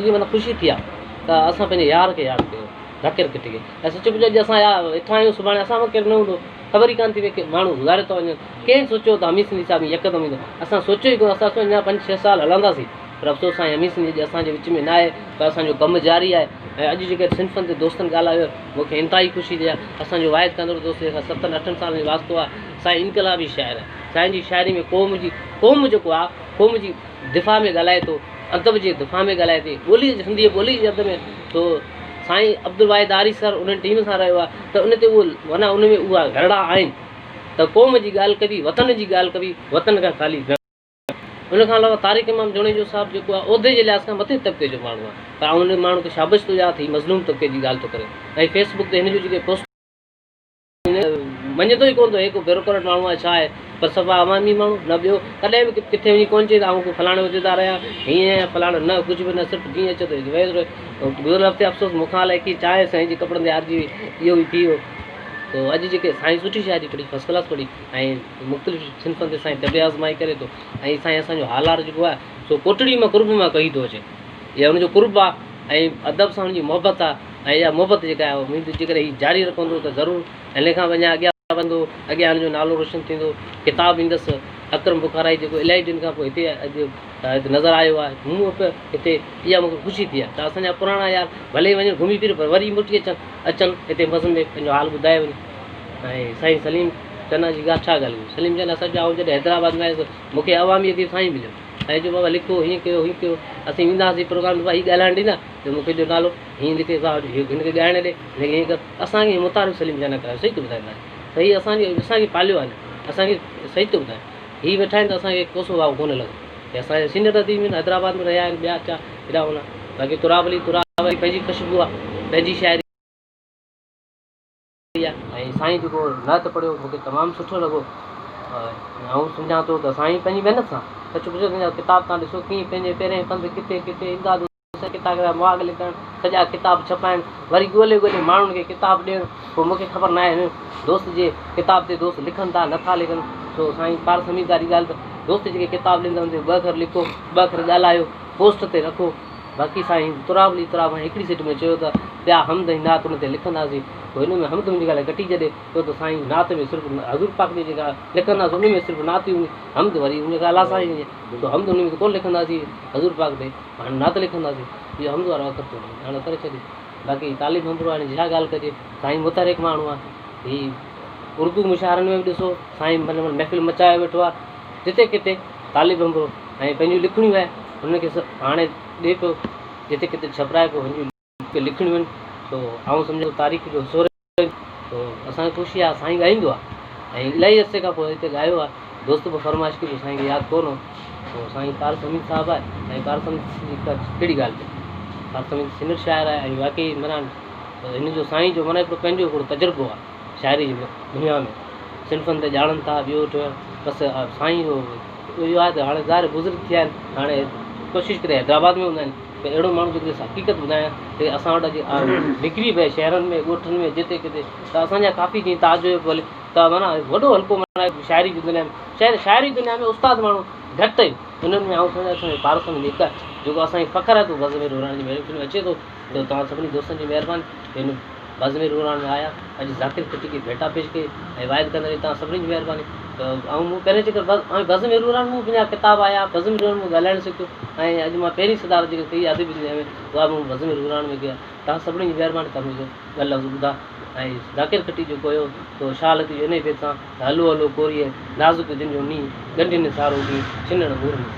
जी माना ख़ुशी थी आहे त असां पंहिंजे यार खे यादि कयो ज़ाकिर किटी खे ऐं सच पुछो अॼु असां यार हितां आहियूं सुभाणे असां वटि केरु न हूंदो ख़बर ई कान थी की माण्हू गुज़ारे थो वञे कंहिं सोचियो त हमीद सिंधी साहिब यकदमि ईंदो असां सोचियो ई कोन असां अञा 5-6 साल हलंदासीं पर अफ़सोस आहे हमीद सिंधी असांजे विच में न आहे त असांजो कमु जारी आहे ऐं अॼु जेके सिंफ़नि ते दोस्तनि ॻाल्हायो मूंखे इंतिहाई ख़ुशी थी आहे असांजो वाहिद कंदड़ दोस्त 7-8 सालनि जो वास्तो आहे साईं इनकलाबी शाइर आहे साईं जी शाइरी में क़ौम जेको आहे क़ौम जी दिफ़ा में ॻाल्हाए थो अदब जे दिफ़ा में ॻाल्हाए थी ॿोली सिंधी ॿोली जे अदब में तो साईं अब्दुल वाहिद आरी सर उन्हनि टीम सां रहियो आहे त उन ते उहो माना उन में उहा घरड़ा आहिनि त क़ौम जी ॻाल्हि कबी वतन जी ॻाल्हि कबी वतन खां ख़ाली उन खां अलावा तारिक इमाम जुनेजो साहिबु जेको आहे उहिदे जे लिहाज़ खां मथे तबिके जो माण्हू आहे पर उन माण्हू खे शाबाश थो ॾियां थी मज़लूम तबिके जी ॻाल्हि थो करे ऐं फेसबुक ते हिन जूं जेके पोस्ट मञे थो ई कोन थो हिकु ब्यूरोक्रेट माण्हू आहे छा आहे पर सफ़ा अवामी माण्हू न ॿियो कॾहिं बि किथे वञी कोन चए त आऊं फलाणे उहिदेदार रहिया हीअं फलाणो न कुझु बि न सिर्फ़ु जीअं अचे थो गुज़िरियल हफ़्ते अफ़सोस मूंखां अलाए की चांहि साईं जे कपिड़नि ते हारिजी वई इहो ई थी वियो तो अॼु जेके साईं सुठी शाइरी पढ़ी फस्ट क्लास पढ़ी ऐं मुख़्तलिफ़ सिंफ़नि ते साईं तबे आज़माई करे थो ऐं साईं असांजो हालात जेको आहे सो कोटड़ी मां कुर्ब मां कही थो अचे इहा हुनजो कुर्ब आहे ऐं अदब सां हुनजी मोहबत आहे ऐं इहा मोहबत जेका आहे मुंहिंजी जेकॾहिं हीअ जारी रखंदो त ज़रूरु हिन खां अञा अॻियां वधंदो अॻियां हुनजो नालो रोशन थींदो किताबु ईंदसि अकरम बुखाराई जेको इलाही ॾींहंनि खां पोइ हिते अॼु हिते नज़र आयो आहे मूं वटि हिते इहा मूंखे ख़ुशी थी आहे त असांजा पुराणा यार भले वञनि घुमी फिरी पर वरी मोटी अचनि हिते बस में पंहिंजो हाल ॿुधाए वञे ऐं साईं सलीम चन्ना जी ॻाल्हि छा ॻाल्हि हुई सलीम चन्ना सॼा आऊं जॾहिं हैदराबाद में आयुसि मूंखे अवामी खे साईं मिलियो ऐं जो बाबा लिखो हीअं कयो असीं वेंदा हुआसीं प्रोग्राम भाई ॻाल्हाइण ॾींदा त मूंखे जो नालो हीअं लिखे हिनखे ॻाइण ॾे हिनखे हीअं कर असांखे मुतारिफ़ सलीम चन्ना करायो सही थो ॿुधाईंदा सही असांखे पालियो आहे असांखे सही थो ॿुधाए हीअ वेठा आहिनि त असांखे कोसो वाओ कोन्हे लॻो की असांजे सीनियर अदीब आहिनि हैदराबाद में रहिया आहिनि ॿिया छा हेॾा होॾा बाक़ी तुरावली पंहिंजी ख़ुशबू आहे पंहिंजी शाइरी ऐं साईं जेको नात पढ़ियो मूंखे तमामु सुठो लॻो ऐं सम्झां थो त साईं पंहिंजी महिनत सां सच पुछो तुंहिंजा किताब तव्हां ॾिसो कीअं पंहिंजे पहिरें पंध किथे किथे ईंदा किताब मुआग लिखणु सॼा किताब छपाइनि वरी ॻोल्हे माण्हुनि खे किताब ॾियणु पोइ मूंखे ख़बर न आहे दोस्त जे किताब ते दोस्त लिखनि था नथा लिखनि छो साईं पार समीदारी ॻाल्हि त दोस्त जेके किताब ॾींदा हुन ते 2 अखर लिखो 2 अखर ॻाल्हायो पोस्ट ते रखो बाक़ी साईं तुरावली हिकिड़ी सीट में चयो त ॿिया हमद ऐं नात हुन ते लिखंदासीं पोइ हिन में हमद जी ॻाल्हि कटी छॾे छो त साईं नात में सिर्फ़ु हज़ूर पाक जी जेका लिखंदासीं उन में सिर्फ़ु नात ई हूंदी हमद वरी उन खां अलाह साईं तो हमद उन में कोन लिखंदासीं हज़ूर पाक ते हाणे नात लिखंदासीं इहो हमद वारो अखर थो हाणे करे छॾे बाक़ी तालीम हमद हाणे छा ॻाल्हि कजे साईं मुतारिक माण्हू आहे हीअ उर्दू मुशाइरनि में बि ॾिसो साईं महफ़िल मचाए वेठो आहे जिते किथे तालिब अंबरो ऐं पंहिंजियूं लिखणियूं आहे हुनखे हाणे ॾिए पियो जिते किथे छपराए पियो हुनजूं लिखणियूं आहिनि तो आऊं सम्झो तारीख़ जो सोर तो असांखे ख़ुशी आहे साईं ॻाईंदो आहे ऐं इलाही अरसे खां पोइ हिते ॻायो आहे दोस्त बि फरमाइश कई साईं खे यादि कोन हो तो साईं पार समीद साहिबु आहे ऐं पार समीद जी कहिड़ी ॻाल्हि ते पार समीद सीनियर शाइर आहे ऐं वाक़ई माना हिन जो साईं जो माना हिकिड़ो पंहिंजो हिकिड़ो तजुर्बो आहे शाइरी जी दुनिया में सिंफ़नि ते ॼाणनि था ॿियो बसि साईं जो इहो आहे त हाणे ज़ाहिर बुज़ुर्ग थिया आहिनि हाणे कोशिशि करे हैदराबाद में हूंदा आहिनि त अहिड़ो माण्हू जेको हक़ीक़त ॿुधायां त असां वटि निकिरी पिए शहरनि में ॻोठनि में जिते किथे त असांजा काफ़ी जीअं ताज भले त माना वॾो हल्को माना शाइरी जी दुनिया में शाइरी दुनिया में उस्ताद माण्हू घटि आहिनि हुननि में सम्झां असांजे पारस में हिकु जेको असांखे फ़ख़्रु आहे तो बज़मेर रुहानी जी महफ़िल में अचे थो त तव्हां सभिनी दोस्तनि जी महिरबानी हिन बज़मेर रुहानी में आया अॼु ज़ाकिर खटी खे भेटा पेश कई ऐं वाइद कंदे तव्हां सभिनी जी महिरबानी त ऐं मूं पहिरें चकर बज़मेर रुहानी मूं पंहिंजा किताब आया बज़मेर रुहानी में ॻाल्हाइणु सिखियो ऐं अॼु मां पहिरीं सदार जेकी कई अदबी दुनिया में उहा मूं बज़मेर रुहानी में कया तव्हां सभिनी जी महिरबानी तव्हां मुंहिंजो ॻाल्हि ॿुधा ऐं ज़ाकिर खटी जेको हुयो तो शाल थी इन भेद सां हलो हलो कोरीअ नाज़ुक दिन जो नी गंढियुनि सारो ॾींहुं छिनण मूर में